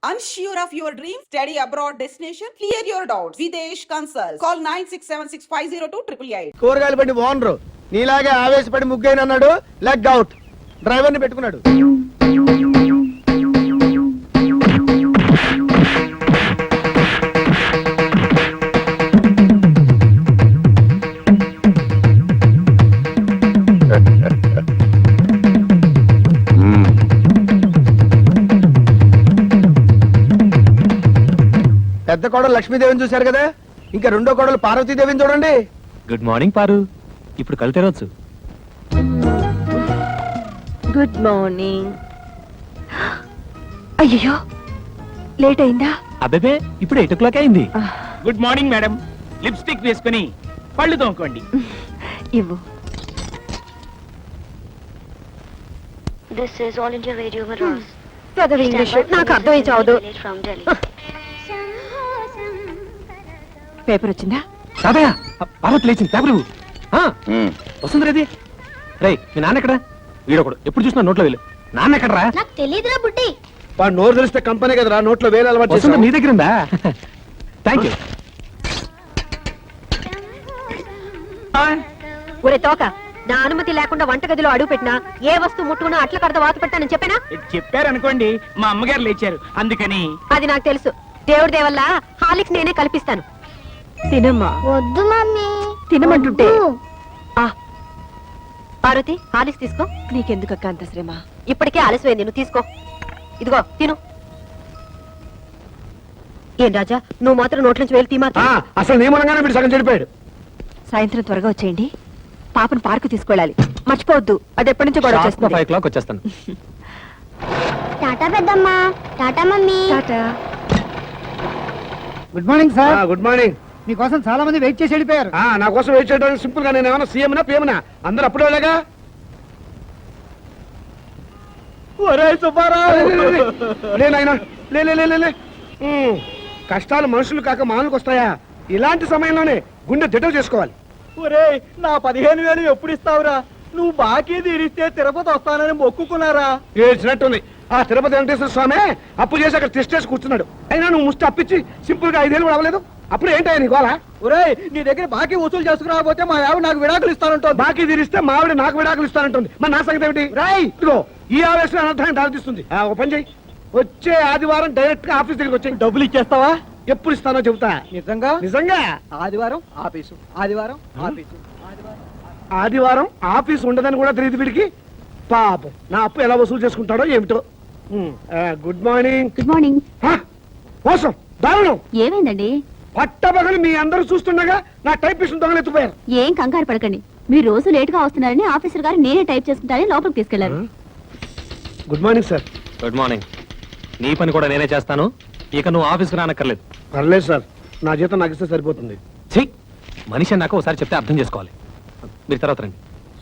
Unsure of your dream? Study abroad destination? Clear your doubts. Videsh Consult. Call 9676502888. కూరగాయలు బండి owner నీలాగే ఆవేశపడి ముగ్గైన అన్నాడు, leg out. Driver ని పెట్టుకున్నాడు. పెద్ద కోడలు లక్ష్మీదేవిని చూశారు కదా, ఇంకా రెండో కోడలు పార్వతీదేవిని చూడండి. గుడ్ మార్నింగ్ పారు. ఇప్పుడు కళ్ళు తెరవచ్చు. Good morning. అయ్యో లేట్ అయిందా? అబ్బే ఇప్పుడు 8 o'clock అయింది. Good morning madam. లిప్స్టిక్ వేసుకుని పళ్ళు తోముకోండి. ఇవ్వు. This is All India Radio Madras. పెద్ద ఇంగ్లీష్ నాకు అర్థమై చావదు. పేపర్ వచ్చిందా? తాతయ్య పార్వతి లేచింది. పేపర్ వస్తుంది రేది. రే మీ నాన్న ఎక్కడ? వీడొకడు ఎప్పుడు చూసినా నోట్లో వేలు. నాన్న ఎక్కడరా? నాకు తెలియదురా బుడ్డి. వాడు నోరు తెలిస్తే కంపెనీ కదరా, నోట్లో వేలు అలవాటు వస్తుంది. చేశావు. నీ దగ్గర ఉందా? Thank you. ఒరే తోక, నా అనుమతి లేకుండా వంటగదిలో అడుగు పెట్టినా ఏ వస్తువు ముట్టుకున్నా అట్ల కడత వాత పెట్టానని చెప్పానా? చెప్పారనుకోండి, మా అమ్మగారు లేచారు అందుకని. అది నాకు తెలుసు. దేవుడి దేవల్ల హాలిక్స్ నేనే కల్పిస్తాను. తినమ్మా. వద్దు మమ్మీ. తినమంటుంటే. పార్వతి హాలిక్స్ తీసుకో. నీకెందుకక్క అంత శ్రమ? ఇప్పటికే ఆలస్యమైంది, నువ్వు తీసుకో. ఇదిగో తిను. ఏం రాజా, నువ్వు మాత్రం నోట్లోంచి వేలు తీమా. అసలు నియమనంగానే వీడు సగం చెడిపోయాడు. సాయంత్రం త్వరగా వచ్చేయండి. పాపను పార్కు తీసుకెళ్ళాలి, మర్చిపోవద్దు. అది ఎప్పటి నుంచో గొడవ చేస్తుంది. 5 o'clock వచ్చేస్తాను. టాటా పెద్దమ్మా. Tata mummy. Tata. Good morning sir. Good morning. మీకోసం చాలా మంది వెయిట్ చేసి వెళ్ళిపోయారు. నా కోసం వెయిట్ చేయడానికి సింపుల్ గా నేను ఏమన్నా సీఎంనా పిఎంనా? అందరూ అప్పుడే వెళ్ళగా. కష్టాలు మనుషులు కాక మానులకు వస్తాయా? ఇలాంటి సమయంలోనే గుండె దిటలు చేసుకోవాలి. ఒరే నా 15,000 ఎప్పుడు ఇస్తావురా? నువ్వు బాకీ తీరిస్తే తిరుపతి వస్తానని మొక్కుకున్నారా? ఏడ్చినట్టుంది. ఆ తిరుపతి వెంకటేశ్వర స్వామి అప్పు చేసి అక్కడ టెస్ట్ చేసి కూర్చున్నాడు. అయినా నువ్వు ముష్టి అప్పించి సింపుల్ గా 5 ఏళ్ళు కూడా అవ్వలేదు. అప్పుడు ఏంటయ్యా నీ గోళ? ఒరే నీ దగ్గర బాకీ వసూలు చేసుకురాకపోతే మా ఆవిడ నాకు విడాకులు ఇస్తానంటుంది. బాకీ తీరిస్తే మా ఆవిడ నాకు విడాకులు ఇస్తానంటుంది. మరి నా సంగతి ఏమిటి? రాయ్ ఇదిగో ఈ ఆవేశం అనర్థాన్ని దారితీస్తుంది. ఒక పని చెయ్యి, వచ్చే ఆదివారం డైరెక్ట్ గా ఆఫీస్ దగ్గరికి వచ్చి డబ్బులు ఇచ్చేస్తావా? ఎప్పుడు ఇస్తానో చెబుతా. నిజంగా? నిజంగా. ఆదివారం ఆఫీసు, ఆదివారం ఆఫీసు. ఆదివారం ఆఫీస్ ఉండదని కూడా తెలియదు వీడికి. పాపం నా అప్పు ఎలా వసూలు చేసుకుంటాడో ఏమిటో. Good morning. Good morning. మోసం, దారుణం. ఏమైందండి? పట్టబగలు మీ అందరూ చూస్తుండగా నా టైపిస్ట్ దొంగలెత్తిపోయారు. ఏం కంగారు పడకండి. మీరు రోజు లేట్ గా వస్తున్నారని ఆఫీసర్ గారు నేనే టైప్ చేసుకుంటారని లోపలికి తీసుకెళ్లారు. Good morning sir. Good morning. నీ పని కూడా నేనే చేస్తాను. ఇక నువ్వు ఆఫీస్కి రానక్కర్లేదు. పర్లేదు సార్, నా జీతం నాకు ఇస్తే సరిపోతుంది. మనిషి నాకు ఒకసారి చెప్తే అర్థం చేసుకోవాలి. మీరు తర్వాత రండి.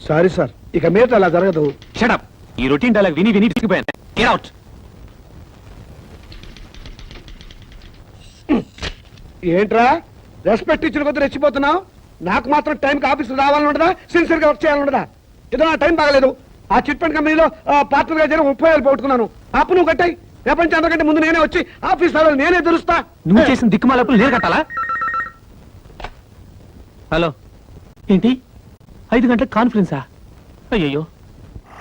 సారీ సార్, ఇక మీద అలా జరగదు. షటప్. ఈ రొటీన్ డైలాగ్ విని విని తిరిగిపోయాను. Get out. ఏంట్రా రెస్పెక్ట్ ఇచ్చిన కొద్ది రెచ్చిపోతున్నావు? నాకు మాత్రం టైంకి ఆఫీస్ రావాలని ఉండదా? సిన్సియర్ గా వర్క్ చేయాలని ఉండదా? ఏదో నా టైం బాగలేదు. ఆ చిట్ ఫండ్ కంపెనీలో పార్ట్నర్ గా జరిగి 30,000 పోగొట్టుకున్నాను. అప్పు నువ్వు కట్టాయి. రేపటి అంతకంటే ముందు నేనే వచ్చి ఆఫీస్ రావాలి, నేనే తెలుస్తా. నువ్వు చేసిన దిక్కుమాలప్పుడు నేను కట్టాలా? హలో, ఏంటి 5 గంటలకు కాన్ఫరెన్సా? అయ్యో.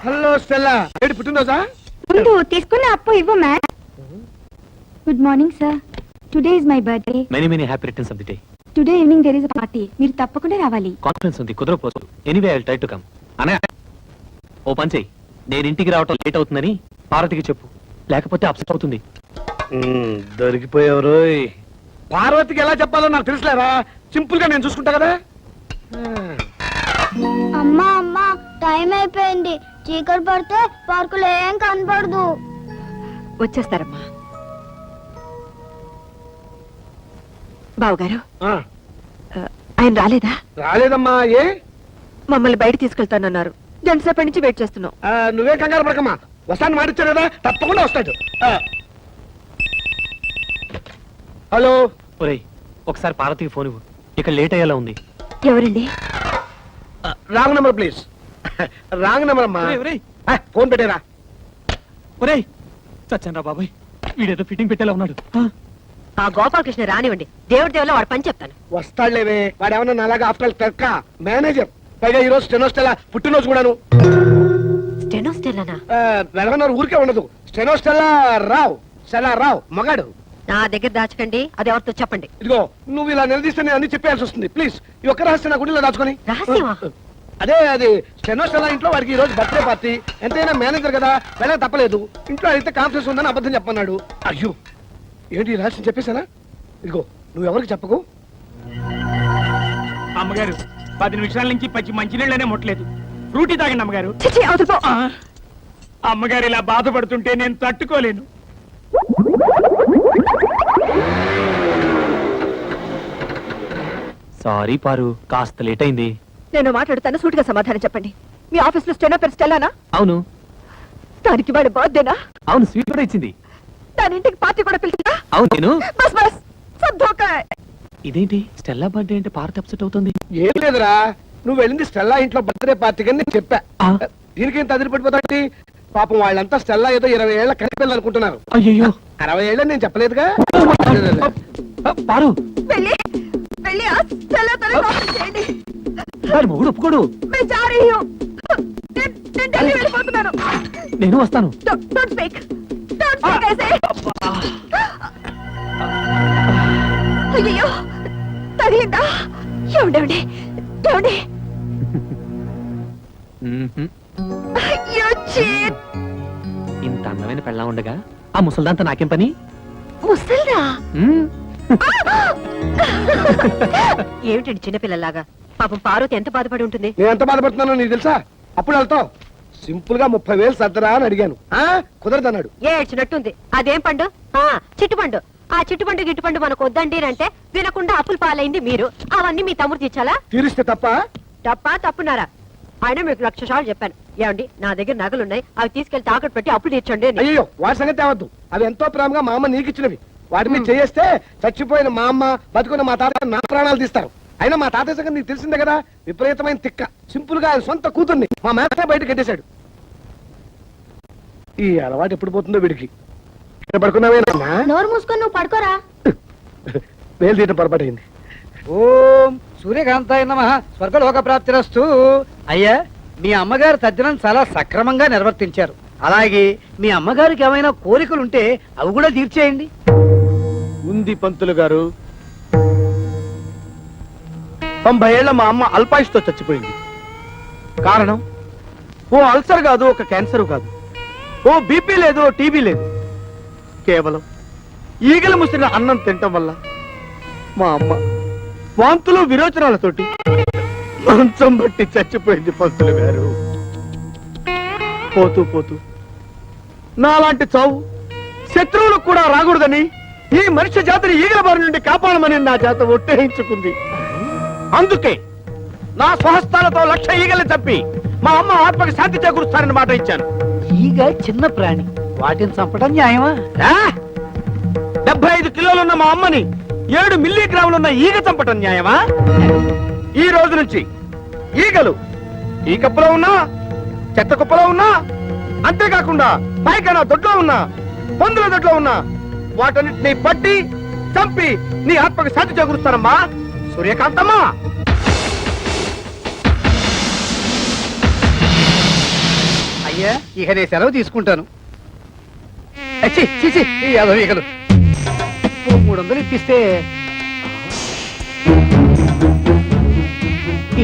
హలో స్టెల్లా, ఏంటి పుట్టినరోజా? ముందు తీసుకున్న అప్పు ఇవ్వు ma'am. Good morning sir. Today is my birthday. Many happy returns of the day. Today evening there is a party. మీరు తప్పకుండా రావాలి. కాన్ఫరెన్స్ ఉంది, కుదరపోదు. Anyway I will try to come. అనే ఓ పని చెయ్యి, నేను ఇంటికి రావటం లేట్ అవుతుందని పార్వతికి చెప్పు, లేకపోతే అప్సెట్ అవుతుంది. దొరికిపోయారు. పార్వతికి ఎలా చెప్పాలో నాకు తెలుసులేరా. సింపుల్ గా నేను చూసుకుంటా కదా. అమ్మా అమ్మా, టైం అయిపోయింది. చీకటి పడితే పార్కులో ఏం కనపడదు. వచ్చేస్తారమ్మా. బావగారు ఆయన రాలేదా? రాలేదమ్మా. ఏ? మమ్మల్ని బయట తీసుకెళ్తానన్నారు. గంట సేపటి నుంచి వెయిట్ చేస్తున్నాం. నువ్వేం కంగారు పడకమ్మా, వస్తాను మాటిచ్చారు కదా, తప్పకుండా వస్తాడు. హలో. ఒరేయ్, ఒకసారి పార్వతికి ఫోన్ ఇవ్వు, ఇక లేట్ అయ్యేలా ఉంది. ఎవరండి? Wrong number please. Wrong number అమ్మా. ఫోన్ పెట్టేరా. ఒరేయ్, చచ్చాను రా బాబాయ్. వీడేదో ఫిట్టింగ్ పెట్టేలా ఉన్నాడు. ఆ గోపాలకృష్ణ రానివ్వండి, దేవుడి దేవులో వాడు పని చెప్తాను. వస్తాడులేవే, వాడేమన్నా నాలాగా ఆఫ్టర్ క్లర్క్ మేనేజర్. పైగా ఈ రోజు స్టెనోస్టెలా పుట్టినరోజు కూడాను. స్టెనోస్టెల్లానా? వెలగన్నారు ఊరికే ఉండదు. స్టెనోస్టెలా రావు, స్టెలా రావు మగాడు. నా దగ్గర దాచకండి, అది ఎవరితో చెప్పండి. ఇదిగో నువ్వు ఇలా నిలదీస్తే నేను అన్ని చెప్పాల్సి వస్తుంది. ప్లీజ్ ఈ ఒక్క రహస్యం నా గుడిలో దాచుకొని. రహస్యమా? అదే అది స్టెనోస్టెలా ఇంట్లో వాడికి ఈ రోజు బర్త్డే పార్టీ. ఎంతైనా మేనేజర్ కదా, వెళ్ళక తప్పలేదు. ఇంట్లో అయితే కాన్ఫరెన్స్ ఉందని అబద్ధం చెప్పన్నాడు. అయ్యో ఏంటి ఈ రహస్యం చెప్పేశానా? ఇదిగో నువ్వు ఎవరికి చెప్పకు. అమ్మగారు 10 నిమిషాల నుంచి పచ్చి మంచినీళ్ళనే ముట్టలేదు. ఫ్రూటీ తాగండి అమ్మగారు. చిచి, అవతల పో. ఆ, అమ్మగారు ఇలా బాధపడుతుంటే నేను తట్టుకోలేను. సారీ పారు, కాస్త లేట్ అయింది. నేను మాట్లాడుతాను, సూటిగా సమాధానం చెప్పండి. మీ ఆఫీస్ లో స్టెనో పేరు స్టెల్లానా? అవును దానికి వాడి బర్త్డేనా? అవును, స్వీట్ కూడా ఇచ్చింది. దాని ఇంటికి పార్టీ కూడా పిలిచిందా? అవును నేను. బస్ బస్, సబ్ ధోకా హై. ఇదేంటి స్టెల్లా బర్త్డే అంటే పార్వతి అప్సెట్ అవుతుంది? ఏం లేదురా, నువ్వు వెళ్ళింది స్టెల్లా ఇంట్లో బర్త్డే పార్టీకి అని నేను చెప్పా. ఆ. దీనికి ఎంత అదిరిపడిపోతాంటి? పాపం వాళ్ళంతా స్టెల్లా ఏదో 20 ఏళ్ల కనిపిల్లు అనుకుంటున్నారు. అయ్యో 60 ఏళ్ళని నేను చెప్పలేదుగా. పారు, వెళ్ళి వెళ్ళి ఆ స్టెల్లాతోనే కాల్ చేయండి. వాడి మొగుడు ఒప్పుకోడు. मैं जा रही हूं. నేను ఢిల్లీ వెళ్ళిపోతున్నాను. నేను వస్తాను. డోంట్ స్పీక్ ऐसे. అయ్యో తగిలిందా? ఏమండి ఏమండి? మ్మ్హ్మ్. అయ్యో చీట్. ఇంత అందమైన పెళ్ళా ఉండగా ఆ ముసల్దాంతో నాకేం పని? ముసల్దా? మ్మ్. ఏమిటండి చిన్నపిల్లలాగా? పాపం పార్వతి ఎంత బాధపడి ఉంటుంది. నేను ఎంత బాధపడుతున్నానో నీకు తెలుసా? అప్పుడు వెళ్తావు సింపుల్ గా 30,000 సర్దరా అని అడిగాను. కుదరదన్నాడు. ఏడ్చినట్టుంది. అదేం పండు? చిట్టుపండు. ఆ చిట్టుపండు గిట్టుపండు మనకు వద్దండి అంటే వినకుండా అప్పులు పాలైంది మీరు. అవన్నీ మీ తమ్ముడు తీర్చాలా? తీరిస్తే తప్ప. తప్పా తప్పున్నారా? ఆయన మీకు 1,00,000 సార్లు చెప్పాను. ఏమండి, నా దగ్గర నగలున్నాయి, అవి తీసుకెళ్లి తాకట్టు పెట్టి అప్పులు తీర్చండి అని. అయ్యో వాడి సంగతి తేవద్దు. అవి ఎంతో ప్రేమగా మా అమ్మ నీకు ఇచ్చినవి. వాటి మీద చేస్తే చచ్చిపోయిన మా అమ్మ బతుకున్న మా తాత నా ప్రాణాలు తీస్తారు. అయినా మా తాతయ్య సంగతి నీకు తెలిసిందే కదా, విపరీతమైన తిక్క. సింపుల్ గా ఆయన సొంత కూతుర్ని మా మేత బయట కట్టేశాడు. ఈ అలవాటు ఎప్పుడు పోతుందో వీడికి. ఇక్కడ పడుకున్నావేనా? నోరు మూసుకొని నువ్వు పడుకోరా. వేలు తీయటం పొరపాటైంది. ఓం సూర్యకాంతాయ నమః స్వర్గలోక ప్రాప్తిరస్తు. అయ్యా, మీ అమ్మగారు తద్దినం చాలా సక్రమంగా నిర్వర్తించారు. అలాగే మీ అమ్మగారికి ఏమైనా కోరికలుంటే అవి కూడా తీర్చేయండి. ఉంది పంతులు గారు. 90 ఏళ్ల మా అమ్మ అల్పాయుష్తో చచ్చిపోయింది. కారణం ఓ అల్సర్ కాదు, ఒక క్యాన్సర్ కాదు, ఓ బీపీ లేదు, ఓ టీబీ లేదు. కేవలం ఈగలు ముసిరిన అన్నం తినటం వల్ల మా అమ్మ వాంతులు విరోచనాలతోటి మంచం బట్టి చచ్చిపోయింది పంతులు గారు. పోతూ పోతూ నాలాంటి చావు శత్రువులకు కూడా రాకూడదని ఈ మనిషి జాతిని ఈగల బారి నుండి కాపాడమని నా జాత ఒట్టేయించుకుంది. అందుకే నా స్వహస్తాలతో 1,00,000 ఈగలు చంపి మా అమ్మ ఆత్మకి శాంతి చేకూరుస్తానని మాట ఇచ్చాను. ఈగ చిన్న ప్రాణి, వాటిని చంపడం న్యాయమా? 75 కిలోలున్న మా అమ్మని 7 మిల్లీగ్రాములున్న ఈగ చంపటం న్యాయమా? ఈ రోజు నుంచి ఈగలు ఈ కప్పులో ఉన్నా, చెత్త కుప్పలో ఉన్నా, అంతేకాకుండా పైకైనా దొడ్లో ఉన్నా, పందుల దొడ్లో ఉన్నా, వాటన్నిటిని పట్టి చంపి నీ ఆత్మకి శాంతి చేకూరుస్తానమ్మా సూర్యకాంతమ్మా. అయ్యా, ఇక నేను సెలవు తీసుకుంటాను. ఛీ, ఛీ, ఛీ, ఈ యాదవ్ ఈగలు. ఓ 300 ఇప్పిస్తే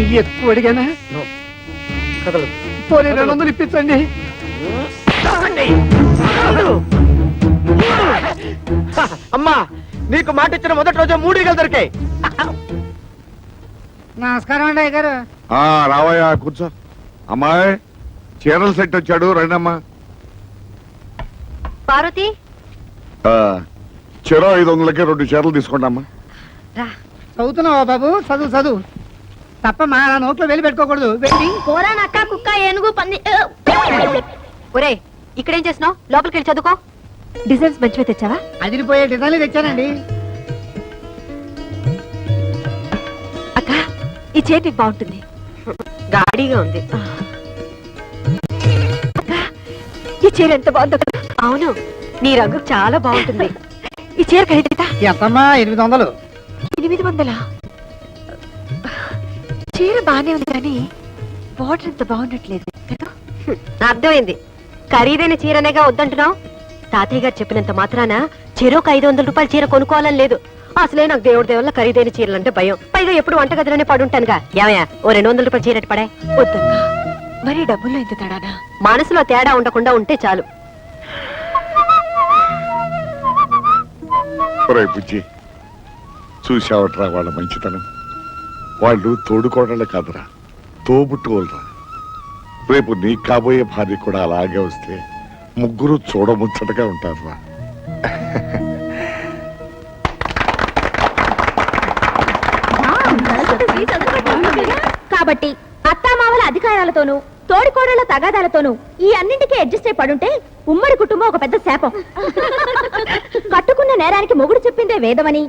ఇవి ఎక్కువ అడిగానా? కదలదు. పోనీ 200 ఇప్పించండి. అమ్మా, నీకు మాట ఇచ్చిన మొదటి రోజు 3 ఈగలు దొరికాయి. నమస్కారం అండి అయ్యగారు. రావయ్యా కూర్చో. అమ్మాయి చీరల సెట్ వచ్చాడు, రండమ్మా. పార్వతి చెరో 500కి 2 చీరలు తీసుకోండి అమ్మా. రా. చదువుతున్నావా బాబు? చదువు చదువు తప్ప మా నోట్లో వెళ్ళి పెట్టుకోకూడదు. వెళ్ళి పోరా నక్క కుక్క ఏనుగు పంది. ఒరే, ఇక్కడేం చేస్తున్నావు? లోపలికి వెళ్ళి చదువుకో. డిజైన్స్ మంచిగా తెచ్చావా? అదిరిపోయే డిజైన్లు తెచ్చానండి. అక్క, ఈ చీర నీకు బాగుంటుంది. గాడిగా ఉంది. అక్క, ఈ చీర ఎంత బాగుంది. అవును, నీ రంగు చాలా బాగుంటుంది. ఈ చీర ఖరీదా? ఎంతమ్మా? 800. 800? చీర బానే ఉంది కానీ బార్డర్ అంత బాగున్నట్లేదు కదా. అర్థమైంది. ఖరీదైన చీరనేగా వద్దంటున్నావు. తాతయ్య గారు చెప్పినంత మాత్రాన చెరోక 500 రూపాయల చీర కొనుక్కోవాలని లేదు. అసలే నాకు దేవుడి దేవుళ్ళ ఖరీదైన చీరలంటే భయం. పైగా ఎప్పుడు వంటగదిలోనే పడుంటానుగా. ఏమయ్యా, ఓ 200 రూపాయల చీర పడే. వద్దమ్మా, మరి డబ్బుల్లో ఎంత తేడానా? మనసులో తేడా ఉండకుండా ఉంటే చాలు. ఒరే బుజ్జి, చూసావట్రా వాళ్ళ మంచితనం. వాళ్ళు తోడుకోడళ్ళు కాదురా, తోబుట్టుకోలరా. రేపు నీకు కాబోయే భార్య కూడా అలాగే వస్తే ముగ్గురు చూడముచ్చటగా ఉంటారురా. కాబట్టి అత్తామావల అధికారాలతోనూ తోడికోడళ్ల తగాదాలతోనూ ఈ అన్నింటికీ అడ్జస్ట్ అయి పడుంటే ఉమ్మడి కుటుంబం ఒక పెద్ద శాపం. కట్టుకున్న నేరానికి మొగుడు చెప్పిందే వేదమని,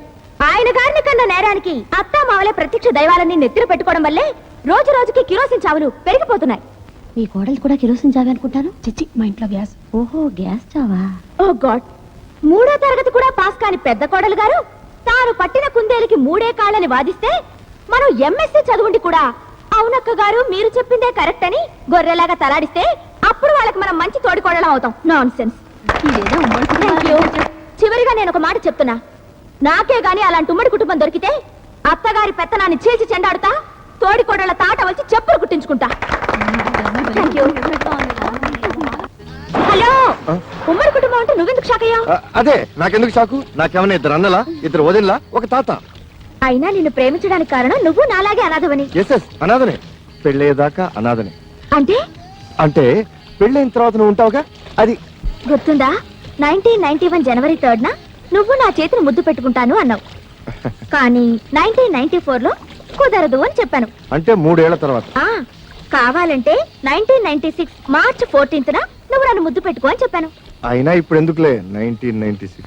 ఆయన గారిని కన్న నేరానికి అత్తామావలే ప్రత్యక్ష దైవాలని నెత్తిన పెట్టుకోవడం వల్లే రోజు రోజుకి కిరోసిన్ చావులు పెరిగిపోతున్నాయి. మీ కోడలు కూడా కిరోసిన్ చావే అనుకుంటాను. చిచ్చి, మా ఇంట్లో గ్యాస్. ఓహో, గ్యాస్ చావా? ఓ గాడ్. 3వ తరగతి కూడా పాస్ కాని పెద్ద కోడలు గారు తాను పట్టిన కుందేలికి 3 కాళ్ళని వాదిస్తే మనం ఎంఎస్సీ చదువుండి కూడా అవునక్క గారు మీరు చెప్పిందే కరెక్ట్ అని గొర్రెలాగా తలాడిస్తే అప్పుడు వాళ్ళకి మనం మంచి తోడికోడలం అవుతాం. Non sense. చివరిగా నేను ఒక మాట చెప్తున్నా, నాకే గాని అలాంటి ఉమ్మడి కుటుంబం దొరికితే అత్తగారి పెత్తనాన్ని చీల్చి చెండాడుతా, తోడికోడళ్ల తాట వచ్చి చెప్పులు కుట్టించుకుంటా. హలో, ఉమ్మడి కుటుంబం అంటే నువ్వెందుకు షాక్ అయ్యావు? అదే నాకెందుకు షాకు? నాకేమన్నా 2 అన్నలా, 2 వదినలా, ఒక తాత. అయినా నిన్ను ప్రేమించడానికి కారణం నువ్వు నాలాగే అనాథవని. ఎస్, అనాథనే. పెళ్ళయ్యేదాకా అనాథనే. అంటే అంటే పెళ్ళైన తర్వాత నువ్వు ఉంటావుగా, అది గుర్తుందా? 1991 జనవరి 3rd నువ్వు నా చేతిని ముద్దు పెట్టుకుంటాను అన్నావు. కానీ 1994లో కుదరదు అని చెప్పాను. అంటే 3 ఏళ్ల తర్వాత. కావాలంటే 1996 మార్చ్ 14th నువ్వు నన్ను ముద్దు పెట్టుకో అని చెప్పాను. అయినా ఇప్పుడు ఎందుకులే 1996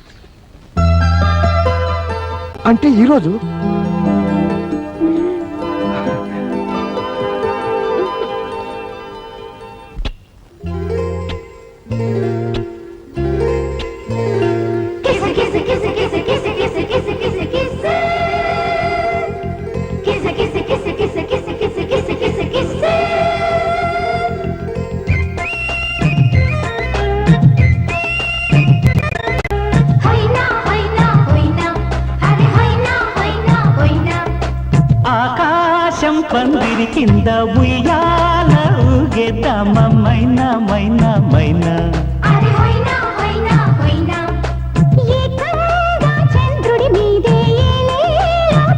అంటే ఈ రోజు. ఆకాశం పందిరి కింద ఉయ్యాల ఊగేద్దామా మైనా మైనా మైనా. చంద్రుడి మీదే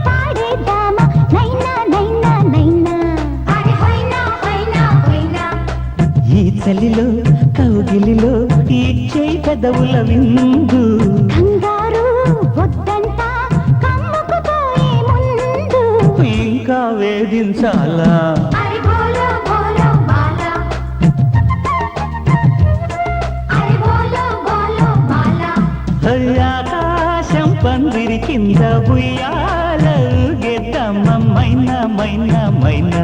పాడేద్దామా నైనా నైనా నైనా. ఈ చలిలో కౌగిలిలో ఈ చేయి పెదవుల విందు. కంగారు వద్దంట కమ్ముకుపోయే ముందు. ఇంకా వేధించాలా? ఆకాశం పందిరి కింద ఉయ్యాల ఊగేద్దామా మైనా మైనా మైనా.